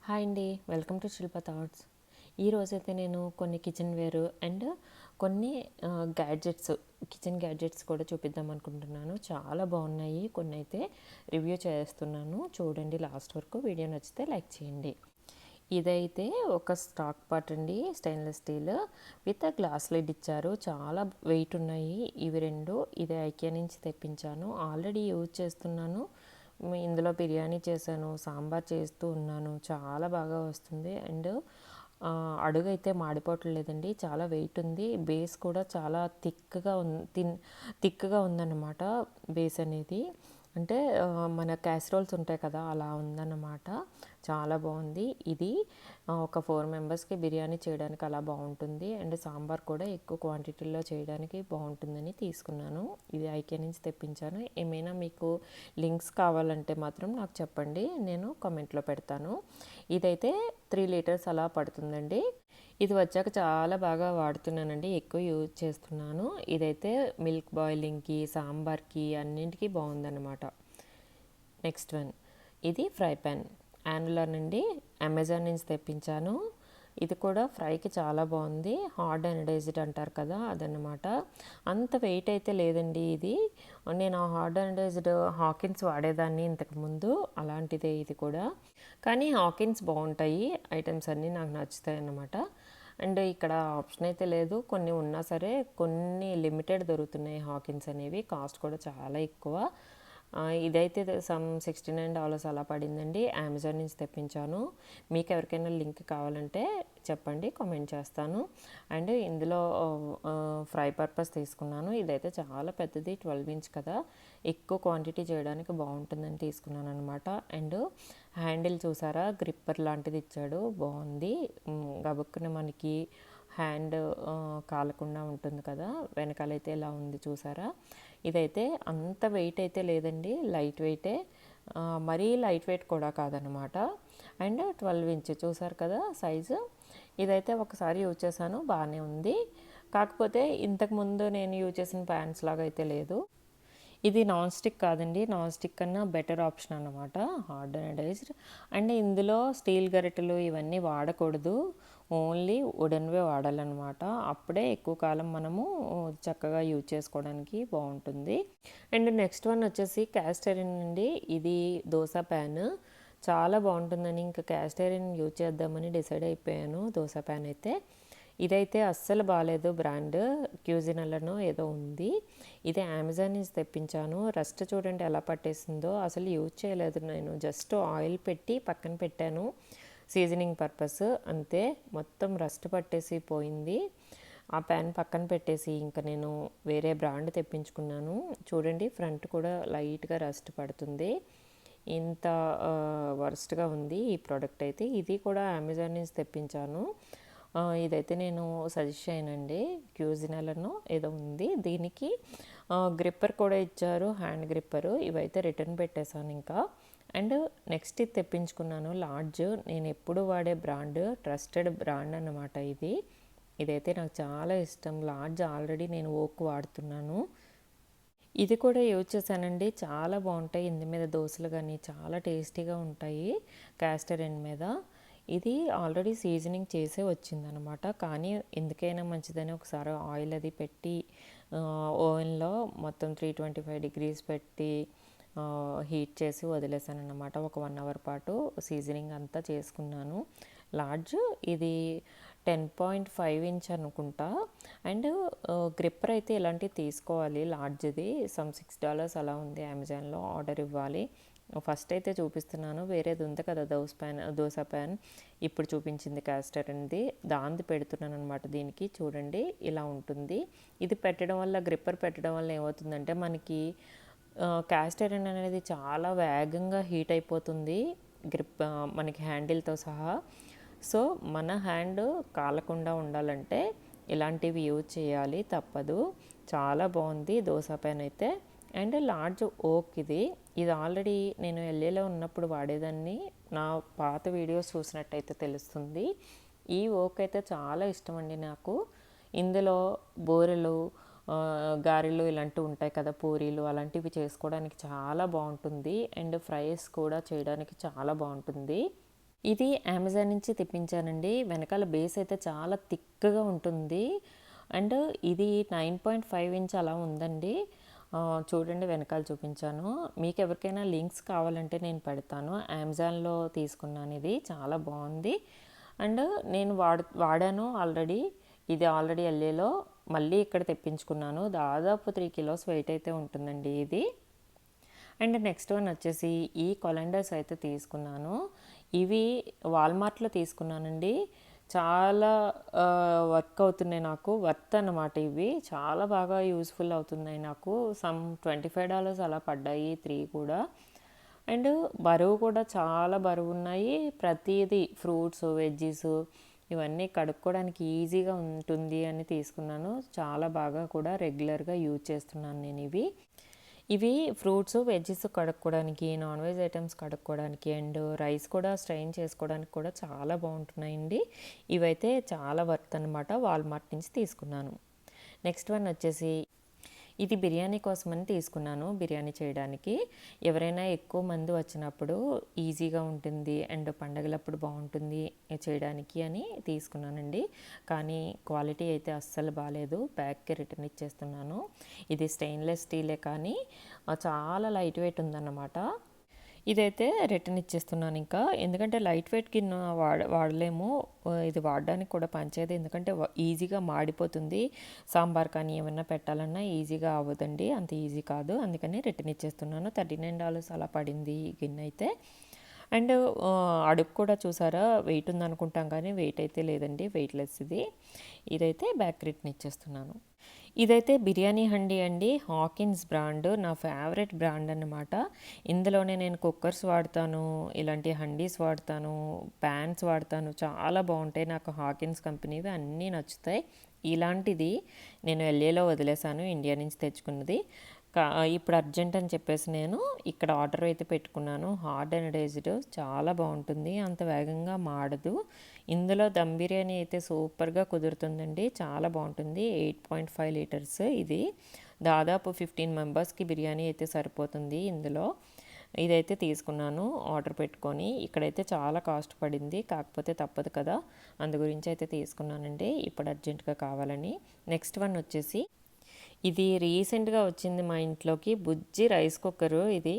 Hi అండి, welcome to Shilpa thoughts. ఈరోజైతే నేను కొన్ని కిచెన్ వేర్ అండ్ కొన్ని గ్యాడ్జెట్స్ కిచెన్ గ్యాడ్జెట్స్ కూడా చూపిద్దాం అనుకుంటున్నాను. చాలా బాగున్నాయి. కొన్ని అయితే రివ్యూ చేస్తున్నాను, చూడండి లాస్ట్ వరకు. వీడియో నచ్చితే లైక్ చేయండి. ఇదైతే ఒక స్టాక్ పాట్ అండి, stainless steel with glass lid ఇచ్చారు. చాలా వెయిట్ ఉన్నాయి ఇవి రెండు. ఇది ఐకియా నుంచి తెప్పించాను, ఆల్రెడీ యూజ్ చేస్తున్నాను. ఇందులో బిర్యానీ చేశాను, సాంబార్ చేస్తూ ఉన్నాను. చాలా బాగా వస్తుంది అండ్ అడుగు అయితే మాడిపోవట్లేదండి. చాలా వెయిట్ ఉంది. బేస్ కూడా చాలా థిక్గా ఉందన్నమాట. బేస్ అనేది అంటే మన క్యాసరోల్స్ ఉంటాయి కదా, అలా ఉందన్నమాట. చాలా బాగుంది. ఇది ఒక 4 మెంబర్స్కి బిర్యానీ చేయడానికి అలా బాగుంటుంది అండ్ సాంబార్ కూడా ఎక్కువ క్వాంటిటీలో చేయడానికి బాగుంటుందని తీసుకున్నాను. ఇది ఐకే నుంచి తెప్పించాను. ఏమైనా మీకు లింక్స్ కావాలంటే మాత్రం నాకు చెప్పండి, నేను కామెంట్లో పెడతాను. ఇదైతే 3 లీటర్స్ అలా పడుతుందండి. ఇది వచ్చాక చాలా బాగా వాడుతున్నానండి, ఎక్కువ యూజ్ చేస్తున్నాను. ఇదైతే మిల్క్ బాయిలింగ్కి, సాంబార్కి అన్నింటికి బాగుందన్నమాట. నెక్స్ట్ వన్, ఇది ఫ్రై ప్యాన్ యాన్యులర్ నుండి అమెజాన్ నుంచి తెప్పించాను. ఇది కూడా ఫ్రైకి చాలా బాగుంది. హార్డ్ అనడైజ్డ్ అంటారు కదా, అదన్నమాట. అంత వెయిట్ అయితే లేదండి ఇది. నేను హార్డ్ అనడైజ్డ్ హాకిన్స్ వాడేదాన్ని ఇంతకుముందు, అలాంటిదే ఇది కూడా. కానీ హాకిన్స్ బాగుంటాయి, ఐటమ్స్ అన్నీ నాకు నచ్చుతాయి అన్నమాట. అండ్ ఇక్కడ ఆప్షన్ అయితే లేదు, కొన్ని ఉన్నా సరే కొన్ని లిమిటెడ్ దొరుకుతున్నాయి హాకిన్స్ అనేవి. కాస్ట్ కూడా చాలా ఎక్కువ. ఇదైతే $69 అలా పడిందండి. అమెజాన్ నుంచి తెప్పించాను. మీకు ఎవరికైనా లింక్ కావాలంటే చెప్పండి, కామెంట్ చేస్తాను. అండ్ ఇందులో ఫ్రై పర్పస్ తీసుకున్నాను. ఇదైతే చాలా పెద్దది, 12 ఇంచ్ కదా, ఎక్కువ క్వాంటిటీ చేయడానికి బాగుంటుందని తీసుకున్నాను అనమాట. అండ్ హ్యాండిల్ చూసారా, గ్రిప్పర్ లాంటిది ఇచ్చాడు, బాగుంది. గబుక్కున మనకి హ్యాండ్ కాలకుండా ఉంటుంది కదా, వెనకాలైతే ఇలా ఉంది చూసారా. ఇదైతే అంత వెయిట్ అయితే లేదండి, లైట్ వెయిటే. మరీ లైట్ వెయిట్ కూడా కాదనమాట. అండ్ 12 ఇంచ్ చూసారు కదా సైజు. ఇదైతే ఒకసారి యూజ్ చేశాను, బాగానే ఉంది. కాకపోతే ఇంతకుముందు నేను యూజ్ చేసిన ప్యాన్స్ లాగా అయితే లేదు. ఇది నాన్ స్టిక్ కాదండి, నాన్ స్టిక్ కన్నా బెటర్ ఆప్షన్ అన్నమాట, హార్డ్ అనడైజ్డ్. అండ్ ఇందులో స్టీల్ గరిటెలు ఇవన్నీ వాడకూడదు, ఓన్లీ వుడెన్వే వాడాలన్నమాట. అప్పుడే ఎక్కువ కాలం మనము చక్కగా యూజ్ చేసుకోవడానికి బాగుంటుంది. అండ్ నెక్స్ట్ వన్ వచ్చేసి క్యాస్ట్ ఐరన్ అండి. ఇది దోశ ప్యాన్ చాలా బాగుంటుందని ఇంకా క్యాస్ట్ ఐరన్ యూజ్ చేద్దామని డిసైడ్ అయిపోయాను. దోశ ప్యాన్ అయితే ఇదైతే అస్సలు బాగాలేదు, బ్రాండ్ క్యూజినల్లను ఏదో ఉంది. ఇది అమెజాన్ నుంచి తెప్పించాను. రస్ట్ చూడండి ఎలా పట్టేసిందో, అసలు యూజ్ చేయలేదు నేను, జస్ట్ ఆయిల్ పెట్టి పక్కన పెట్టాను సీజనింగ్ పర్పస్, అంతే. మొత్తం రస్ట్ పట్టేసి పోయింది. ఆ ప్యాన్ పక్కన పెట్టేసి ఇంకా నేను వేరే బ్రాండ్ తెప్పించుకున్నాను. చూడండి ఫ్రంట్ కూడా లైట్గా రస్ట్ పడుతుంది. ఇంత వర్స్ట్గా ఉంది ఈ ప్రోడక్ట్ అయితే. ఇది కూడా అమెజాన్ నుంచి తెప్పించాను. ఇదైతే నేను సజెస్ట్ చేయనండి, క్యూజినలను ఏదో ఉంది. దీనికి గ్రిప్పర్ కూడా ఇచ్చారు, హ్యాండ్ గ్రిప్పరు. ఇవైతే రిటర్న్ పెట్టేశాను ఇంకా. అండ్ నెక్స్ట్ ఇది తెప్పించుకున్నాను, లార్జ్. నేను ఎప్పుడు వాడే బ్రాండ్, ట్రస్టెడ్ బ్రాండ్ అన్నమాట ఇది. ఇదైతే నాకు చాలా ఇష్టం. లార్జ్ ఆల్రెడీ నేను ఓక్ వాడుతున్నాను. ఇది కూడా యూజ్ చేశానండి, చాలా బాగుంటాయి. ఇందు మీద దోశలు కానీ చాలా టేస్టీగా ఉంటాయి క్యాస్టర్ ఎండ్ మీద. ఇది ఆల్రెడీ సీజనింగ్ చేసే వచ్చిందనమాట, కానీ ఎందుకైనా మంచిదని ఒకసారి ఆయిల్ అది పెట్టి ఓవెన్లో మొత్తం 325 degrees పెట్టి హీట్ చేసి వదిలేసాను అనమాట. ఒక 1 hour పాటు సీజనింగ్ అంతా చేసుకున్నాను. లార్జ్ ఇది 10.5 ఇంచ్ అనుకుంటా. అండ్ గ్రిప్పర్ అయితే ఇలాంటివి తీసుకోవాలి, లార్జ్ది. $6 అలా ఉంది, అమెజాన్లో ఆర్డర్ ఇవ్వాలి. ఫస్ట్ అయితే చూపిస్తున్నాను, వేరేది ఉంది కదా దోశ ప్యాన్ ఇప్పుడు చూపించింది క్యాస్టర్ అనేది, దాంది పెడుతున్నాను అనమాట. దీనికి చూడండి ఇలా ఉంటుంది. ఇది పెట్టడం వల్ల, గ్రిప్పర్ పెట్టడం వల్ల ఏమవుతుందంటే మనకి క్యాస్ట్ ఐరన్ అనేది చాలా వేగంగా హీట్ అయిపోతుంది, మనకి హ్యాండిల్తో సహా. సో మన హ్యాండ్ కాలకుండా ఉండాలంటే ఇలాంటివి యూజ్ చేయాలి, తప్పదు. చాలా బాగుంది దోశ ప్యాన్ అయితే. అండ్ లార్జ్ ఓక్ ఇది. ఇది ఆల్రెడీ నేను ఎల్ఏలో ఉన్నప్పుడు వాడేదాన్ని, నా పాత వీడియోస్ చూసినట్టయితే తెలుస్తుంది. ఈ ఓక్ అయితే చాలా ఇష్టం అండి నాకు. ఇందులో బూరెలు, గారెలు ఇలాంటివి ఉంటాయి కదా, పూరీలు అలాంటివి చేసుకోవడానికి చాలా బాగుంటుంది. అండ్ ఫ్రైస్ కూడా చేయడానికి చాలా బాగుంటుంది. ఇది అమెజాన్ నుంచి తెప్పించానండి. వెనకాల బేస్ అయితే చాలా థిక్‌గా ఉంటుంది. అండ్ ఇది 9.5 ఇంచ్ అలా ఉందండి. చూడండి వెనకాల చూపించాను. మీకు ఎవరికైనా లింక్స్ కావాలంటే నేను పెడతాను. అమెజాన్‌లో తీసుకున్నాను ఇది. చాలా బాగుంది. అండ్ నేను వాడాను ఆల్రెడీ. ఇది ఆల్రెడీ ఎల్ఏలో మళ్ళీ ఇక్కడ తెప్పించుకున్నాను. దాదాపు 3 కిలోస్ వెయిట్ అయితే ఉంటుందండి ఇది. అండ్ నెక్స్ట్ వన్ వచ్చేసి ఈ కొలండర్స్ అయితే తీసుకున్నాను. ఇవి వాల్మార్ట్లో తీసుకున్నానండి. చాలా వర్క్ అవుతున్నాయి నాకు. వర్త్ అన్నమాట ఇవి. చాలా బాగా యూస్ఫుల్ అవుతున్నాయి నాకు. సమ్ $25 అలా పడ్డాయి 3 కూడా. అండ్ బరువు కూడా చాలా బరువు ఉన్నాయి. ప్రతిదీ ఫ్రూట్స్, వెజ్జీస్ ఇవన్నీ కడుక్కోవడానికి ఈజీగా ఉంటుంది అని తీసుకున్నాను. చాలా బాగా కూడా రెగ్యులర్గా యూజ్ చేస్తున్నాను నేను ఇవి. ఇవి ఫ్రూట్స్, వెజ్జీస్ కడుక్కోవడానికి, నాన్ వెజ్ ఐటమ్స్ కడుక్కోవడానికి అండ్ రైస్ కూడా స్ట్రెయిన్ చేసుకోవడానికి కూడా చాలా బాగుంటున్నాయండి. ఇవైతే చాలా వర్త్ అనమాట. వాల్మార్ట్ నుంచి తీసుకున్నాను. నెక్స్ట్ వన్ వచ్చేసి ఇది బిర్యానీ కోసమని తీసుకున్నాను. బిర్యానీ చేయడానికి ఎవరైనా ఎక్కువ మంది వచ్చినప్పుడు ఈజీగా ఉంటుంది అండ్ పండగలప్పుడు బాగుంటుంది చేయడానికి అని తీసుకున్నానండి. కానీ క్వాలిటీ అయితే అస్సలు బాగాలేదు. బ్యాగ్కి రిటర్న్ ఇచ్చేస్తున్నాను. ఇది స్టెయిన్లెస్ స్టీలే కానీ చాలా లైట్ వెయిట్ ఉందన్నమాట. ఇదైతే రిటర్న్ ఇచ్చేస్తున్నాను ఇంకా. ఎందుకంటే లైట్ వెయిట్ గిన్నె వాడలేము. ఇది వాడడానికి కూడా పనిచేయదు. ఎందుకంటే ఈజీగా మాడిపోతుంది. సాంబార్ కానీ ఏమన్నా పెట్టాలన్నా ఈజీగా అవ్వదండి. అంత ఈజీ కాదు. అందుకని రిటర్న్ ఇచ్చేస్తున్నాను. $39 అలా పడింది ఈ గిన్నె అయితే. అండ్ అడుగు కూడా చూసారా, వెయిట్ ఉందనుకుంటాం కానీ వెయిట్ అయితే లేదండి. వెయిట్లెస్ ఇది. ఇదైతే బ్యాక్ రిటర్న్ ఇచ్చేస్తున్నాను. ఇదైతే బిర్యానీ హండీ అండి. హాకిన్స్ బ్రాండ్ నా ఫేవరెట్ బ్రాండ్ అన్నమాట. ఇందులోనే నేను కుక్కర్స్ వాడతాను, ఇలాంటి హండీస్ వాడతాను, ప్యాన్స్ వాడతాను. చాలా బాగుంటాయి. నాకు హాకిన్స్ కంపెనీవి అన్నీ నచ్చుతాయి. ఇలాంటిది నేను ఎల్ఏలో వదిలేసాను, ఇండియా నుంచి తెచ్చుకున్నది. ఇప్పుడు అర్జెంట్ అని చెప్పేసి నేను ఇక్కడ ఆర్డర్ అయితే పెట్టుకున్నాను. హార్డ్ అండ్ ఏజ్డ్ చాలా బాగుంటుంది. అంత వేగంగా మాడదు. ఇందులో దమ్ బిర్యానీ అయితే సూపర్గా కుదురుతుందండి. చాలా బాగుంటుంది. 8.5 లీటర్స్ ఇది. దాదాపు 15 మెంబర్స్కి బిర్యానీ అయితే సరిపోతుంది ఇందులో. ఇదైతే తీసుకున్నాను ఆర్డర్ పెట్టుకొని. ఇక్కడైతే చాలా కాస్ట్ పడింది. కాకపోతే తప్పదు కదా, అందు గురించి అయితే తీసుకున్నానండి ఇప్పుడు అర్జెంటుగా కావాలని. నెక్స్ట్ వన్ వచ్చేసి ఇది రీసెంట్గా వచ్చింది మా ఇంట్లోకి. బుజ్జి రైస్ కుక్కరు ఇది.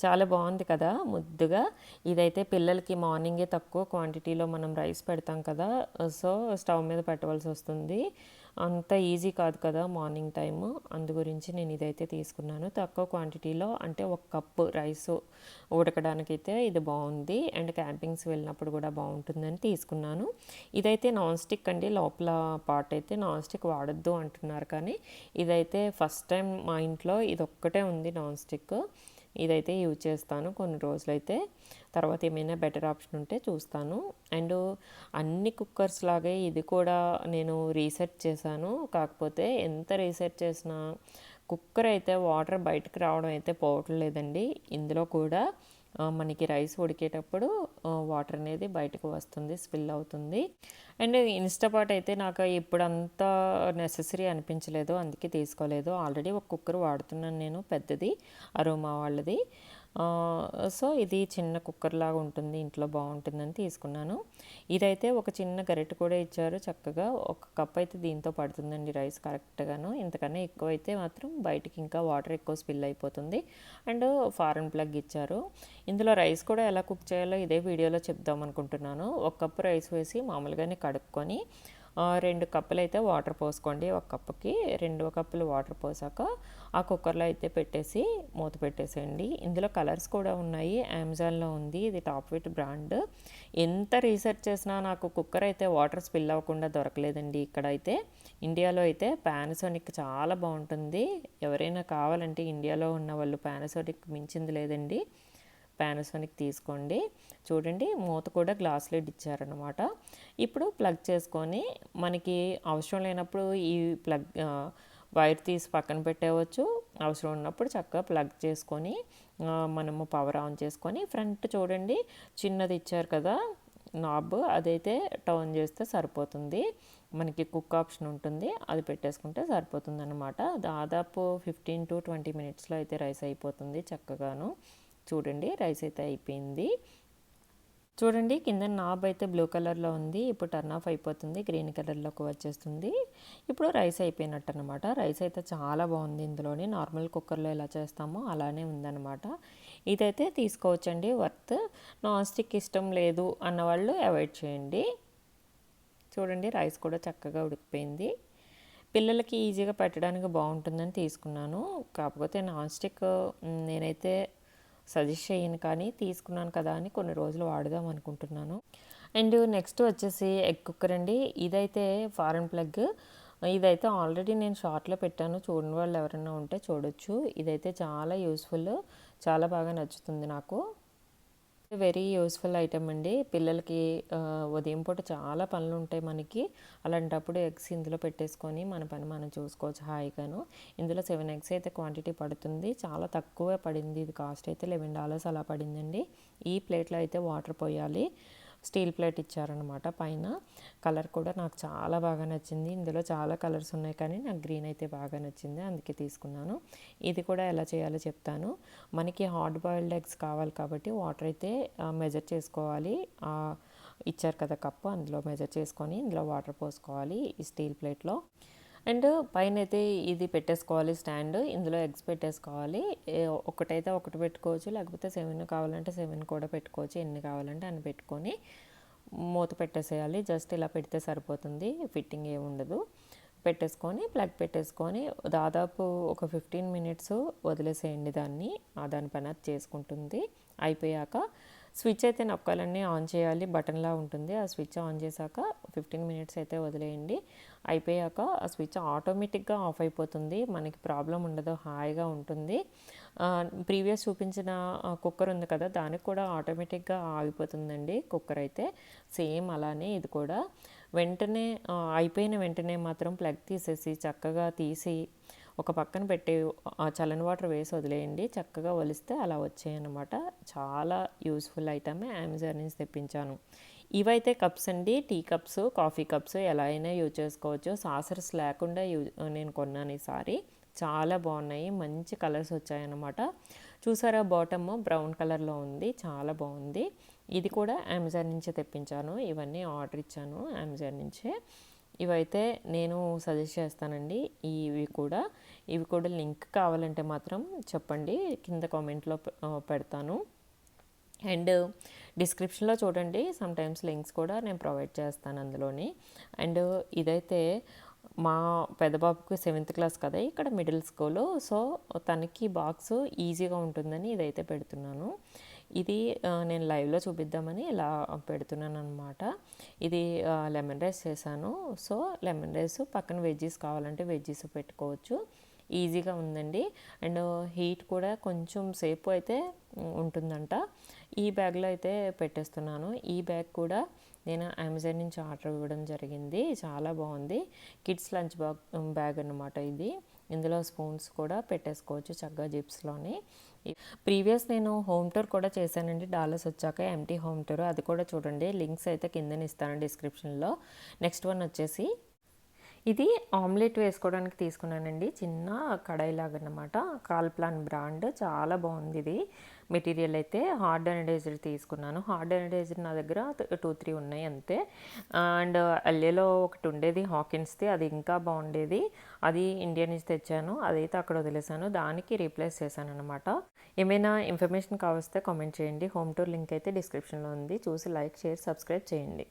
చాలా బాగుంది కదా, ముద్దుగా. ఇదైతే పిల్లలకి మార్నింగే తక్కువ క్వాంటిటీలో మనం రైస్ పెడతాం కదా, సో స్టవ్ మీద పెట్టవలసి వస్తుంది. అంత ఈజీ కాదు కదా మార్నింగ్ టైము. అందు గురించి నేను ఇదైతే తీసుకున్నాను. తక్కువ క్వాంటిటీలో అంటే 1 కప్పు రైస్ ఉడకడానికైతే ఇది బాగుంది. అండ్ క్యాంపింగ్స్ వెళ్ళినప్పుడు కూడా బాగుంటుందని తీసుకున్నాను. ఇదైతే నాన్ స్టిక్ అండి. లోపల పార్ట్ అయితే నాన్ స్టిక్ వాడొద్దు అంటున్నారు, కానీ ఇదైతే ఫస్ట్ టైం మా ఇంట్లో ఇదొక్కటే ఉంది నాన్ స్టిక్. ఇదైతే యూజ్ చేస్తాను కొన్ని రోజులైతే. తర్వాత ఏమైనా బెటర్ ఆప్షన్ ఉంటే చూస్తాను. అండ్ అన్ని కుక్కర్స్ లాగే ఇది కూడా నేను రీసెట్ చేశాను. కాకపోతే ఎంత రీసెట్ చేసినా కుక్కర్ అయితే వాటర్ బయటకు రావడం అయితే పోవట్లేదండి. ఇందులో కూడా మనకి రైస్ ఉడికేటప్పుడు వాటర్ అనేది బయటకు వస్తుంది, స్పిల్ అవుతుంది. అండ్ ఇన్స్టాపాట్ అయితే నాకు ఇప్పుడు అంత నెససరీ అనిపించలేదు, అందుకే తీసుకోలేదు. ఆల్రెడీ ఒక కుక్కర్ వాడుతున్నాను నేను, పెద్దది, అరోమా వాళ్ళది. సో ఇది చిన్న కుక్కర్ లాగా ఉంటుంది, ఇంట్లో బాగుంటుందని తీసుకున్నాను. ఇదైతే ఒక చిన్న గరిటె కూడా ఇచ్చారు చక్కగా. 1 కప్ అయితే దీంతో పడుతుందండి రైస్ కరెక్ట్గాను. ఇంతకన్నా ఎక్కువ అయితే మాత్రం బయటికి ఇంకా వాటర్ ఎక్కువ స్పిల్ అయిపోతుంది. అండ్ ఫారెన్ ప్లగ్ ఇచ్చారు. ఇందులో రైస్ కూడా ఎలా కుక్ చేయాలో ఇదే వీడియోలో చెప్దాం అనుకుంటున్నాను. 1 కప్పు రైస్ వేసి మామూలుగానే కడుక్కొని 2 కప్పులు అయితే వాటర్ పోసుకోండి. 1 కప్పుకి 2 కప్పులు వాటర్ పోసాక ఆ కుక్కర్లో అయితే పెట్టేసి మూత పెట్టేసేయండి. ఇందులో కలర్స్ కూడా ఉన్నాయి. అమెజాన్లో ఉంది. ఇది టాప్ విట్ బ్రాండ్. ఎంత రీసెర్చ్ చేసినా నాకు కుక్కర్ అయితే వాటర్ స్పిల్ అవ్వకుండా దొరకలేదండి. ఇక్కడైతే ఇండియాలో అయితే పానాసోనిక్ చాలా బాగుంటుంది. ఎవరైనా కావాలంటే ఇండియాలో ఉన్న వాళ్ళు పానాసోనిక్ మించింది లేదండి. పానాసోనిక్ తీసుకోండి. చూడండి మూత కూడా గ్లాస్ లిడ్ ఇచ్చారనమాట. ఇప్పుడు ప్లగ్ చేసుకొని మనకి అవసరం లేనప్పుడు ఈ ప్లగ్ వైర్ తీసి పక్కన పెట్టేయవచ్చు. అవసరం ఉన్నప్పుడు చక్కగా ప్లగ్ చేసుకొని మనము పవర్ ఆన్ చేసుకొని ఫ్రంట్ చూడండి చిన్నది ఇచ్చారు కదా నాబ్, అదైతే టర్న్ చేస్తే సరిపోతుంది. మనకి కుక్ ఆప్షన్ ఉంటుంది, అది పెట్టేసుకుంటే సరిపోతుంది అనమాట. దాదాపు 15 to 20 మినిట్స్లో అయితే రైస్ అయిపోతుంది చక్కగాను. చూడండి రైస్ అయితే అయిపోయింది. చూడండి కింద నాబ్ అయితే బ్లూ కలర్లో ఉంది. ఇప్పుడు టర్న్ ఆఫ్ అయిపోతుంది, గ్రీన్ కలర్లోకి వచ్చేస్తుంది. ఇప్పుడు రైస్ అయిపోయినట్టు అనమాట. రైస్ అయితే చాలా బాగుంది. ఇందులోని నార్మల్ కుక్కర్లో ఎలా చేస్తామో అలానే ఉందన్నమాట. ఇదైతే తీసుకోవచ్చండి, వర్త్. నాన్ స్టిక్ ఇష్టం లేదు అన్నవాళ్ళు అవాయిడ్ చేయండి. చూడండి రైస్ కూడా చక్కగా ఉడికిపోయింది. పిల్లలకి ఈజీగా పెట్టడానికి బాగుంటుందని తీసుకున్నాను. కాకపోతే నాన్ స్టిక్ నేనైతే సజెస్ట్ చేయను, కానీ తీసుకున్నాను కదా అని కొన్ని రోజులు వాడదాం అనుకుంటున్నాను. అండ్ నెక్స్ట్ వచ్చేసి ఎగ్ కుక్కర్ అండి. ఇదైతే ఫారెన్ ప్లగ్. ఇదైతే ఆల్రెడీ నేను షార్ట్లో పెట్టాను, చూడని వాళ్ళు ఎవరైనా ఉంటే చూడొచ్చు. ఇదైతే చాలా యూస్ఫుల్, చాలా బాగా నచ్చుతుంది నాకు. వెరీ యూస్ఫుల్ ఐటమ్ అండి. పిల్లలకి ఉదయం పూట చాలా పనులు ఉంటాయి మనకి. అలాంటప్పుడు ఎగ్స్ ఇందులో పెట్టేసుకొని మన పని మనం చూసుకోవచ్చు హాయిగాను. ఇందులో 7 ఎగ్స్ అయితే క్వాంటిటీ పడుతుంది. చాలా తక్కువ పడింది. ఇది కాస్ట్ అయితే $11 అలా పడిందండి. ఈ ప్లేట్లో అయితే వాటర్ పోయాలి. స్టీల్ ప్లేట్ ఇచ్చారనమాట పైన. కలర్ కూడా నాకు చాలా బాగా నచ్చింది. ఇందులో చాలా కలర్స్ ఉన్నాయి, కానీ నాకు గ్రీన్ అయితే బాగా నచ్చింది, అందుకే తీసుకున్నాను. ఇది కూడా ఎలా చేయాలో చెప్తాను. మనకి హార్డ్ బాయిల్డ్ ఎగ్స్ కావాలి కాబట్టి వాటర్ అయితే మెజర్ చేసుకోవాలి. ఇచ్చారు కదా కప్పు, అందులో మెజర్ చేసుకొని ఇందులో వాటర్ పోసుకోవాలి ఈ స్టీల్ ప్లేట్లో. అండ్ పైన అయితే ఇది పెట్టేసుకోవాలి స్టాండ్. ఇందులో ఎగ్స్ పెట్టేసుకోవాలి. ఒకటైతే ఒకటి పెట్టుకోవచ్చు, లేకపోతే 7 కావాలంటే 7 కూడా పెట్టుకోవచ్చు. ఎన్ని కావాలంటే అన్ని పెట్టుకొని మూత పెట్టేసేయాలి. జస్ట్ ఇలా పెడితే సరిపోతుంది, ఫిట్టింగ్ ఏమి ఉండదు. పెట్టేసుకొని ప్లగ్ పెట్టేసుకొని దాదాపు ఒక 15 మినిట్స్ వదిలేసేయండి దాన్ని. దాని పని అది చేసుకుంటుంది. అయిపోయాక స్విచ్ అయితే నొక్కాలన్నీ ఆన్ చేయాలి, బటన్లా ఉంటుంది. ఆ స్విచ్ ఆన్ చేశాక 15 మినిట్స్ అయితే వదిలేయండి. అయిపోయాక ఆ స్విచ్ ఆటోమేటిక్గా ఆఫ్ అయిపోతుంది. మనకి ప్రాబ్లం ఉండదు, హాయిగా ఉంటుంది. ప్రీవియస్ చూపించిన కుక్కర్ ఉంది కదా, దానికి కూడా ఆటోమేటిక్గా ఆగిపోతుందండి కుక్కర్ అయితే. సేమ్ అలానే ఇది కూడా. వెంటనే అయిపోయిన వెంటనే మాత్రం ప్లగ్ తీసేసి చక్కగా తీసి ఒక పక్కన పెట్టి చల్లని వాటర్ వేసి వదిలేయండి. చక్కగా ఒలిస్తే అలా వచ్చాయన్నమాట. చాలా యూస్ఫుల్ ఐటమే, అమెజాన్ నుంచి తెప్పించాను. ఇవైతే కప్స్ అండి, టీ కప్స్, కాఫీ కప్స్ ఎలా అయినా యూజ్ చేసుకోవచ్చు. సాసర్స్ లేకుండా నేను కొన్నాను ఈసారి. చాలా బాగున్నాయి, మంచి కలర్స్ వచ్చాయన్నమాట. చూసారా, బాటమ్ బ్రౌన్ కలర్లో ఉంది, చాలా బాగుంది. ఇది కూడా అమెజాన్ నుంచే తెప్పించాను. ఇవన్నీ ఆర్డర్ ఇచ్చాను అమెజాన్ నుంచే. ఇవైతే నేను సజెస్ట్ చేస్తానండి. ఇవి కూడా లింక్ కావాలంటే మాత్రం చెప్పండి, కింద కామెంట్లో పెడతాను. అండ్ డిస్క్రిప్షన్లో చూడండి, సమ్టైమ్స్ లింక్స్ కూడా నేను ప్రొవైడ్ చేస్తాను అందులోని. అండ్ ఇదైతే మా పెద్దబాబుకి 7th క్లాస్ కదా, ఇక్కడ మిడిల్ స్కూల్. సో తనకి బాక్స్ ఈజీగా ఉంటుందని ఇదైతే పెడుతున్నాను. ఇది నేను లైవ్లో చూపిద్దామని ఇలా పెడుతున్నాను అనమాట. ఇది లెమన్ రైస్ చేశాను. సో లెమన్ రైస్ పక్కన వెజ్జీస్ కావాలంటే వెజ్జీస్ పెట్టుకోవచ్చు. ఈజీగా ఉందండి. అండ్ హీట్ కూడా కొంచెం సేపు అయితే ఉంటుందంట. ఈ బ్యాగ్లో అయితే పెట్టేస్తున్నాను. ఈ బ్యాగ్ కూడా నేను అమెజాన్ నుంచి ఆర్డర్ ఇవ్వడం జరిగింది. చాలా బాగుంది. కిడ్స్ లంచ్ బ్యాగ్ అన్నమాట ఇది. ఇందులో స్పూన్స్ కూడా పెట్టేసుకోవచ్చు చక్కగా జిప్స్లోని. ప్రీవియస్ నేను హోమ్ టూర్ కూడా చేశానండి, డాలర్స్ వచ్చాక ఎంటీ హోమ్ టూర్. అది కూడా చూడండి, లింక్స్ అయితే కిందన ఇస్తాను డిస్క్రిప్షన్లో. నెక్స్ట్ వన్ వచ్చేసి ఇది ఆమ్లెట్ వేసుకోవడానికి తీసుకున్నానండి, చిన్న కడాయిలాగా అన్నమాట. కాల్ప్లాన్ బ్రాండ్, చాలా బాగుంది ఇది. మెటీరియల్ అయితే హార్డ్ అనడైజ్డ్ తీసుకున్నాను. హార్డ్ అనడైజ్డ్ నా దగ్గర 2-3 ఉన్నాయి అంతే. అండ్ ఎల్ఏలో ఒకటి ఉండేది హాకిన్స్ది, అది ఇంకా బాగుండేది. అది ఇండియా నుంచి తెచ్చాను, అదైతే అక్కడ వదిలేసాను, దానికి రీప్లేస్ చేశాను అనమాట. ఏమైనా ఇన్ఫర్మేషన్ కావస్తే కామెంట్ చేయండి. హోమ్ టూర్ లింక్ అయితే డిస్క్రిప్షన్లో ఉంది, చూసి లైక్, షేర్, సబ్స్క్రైబ్ చేయండి.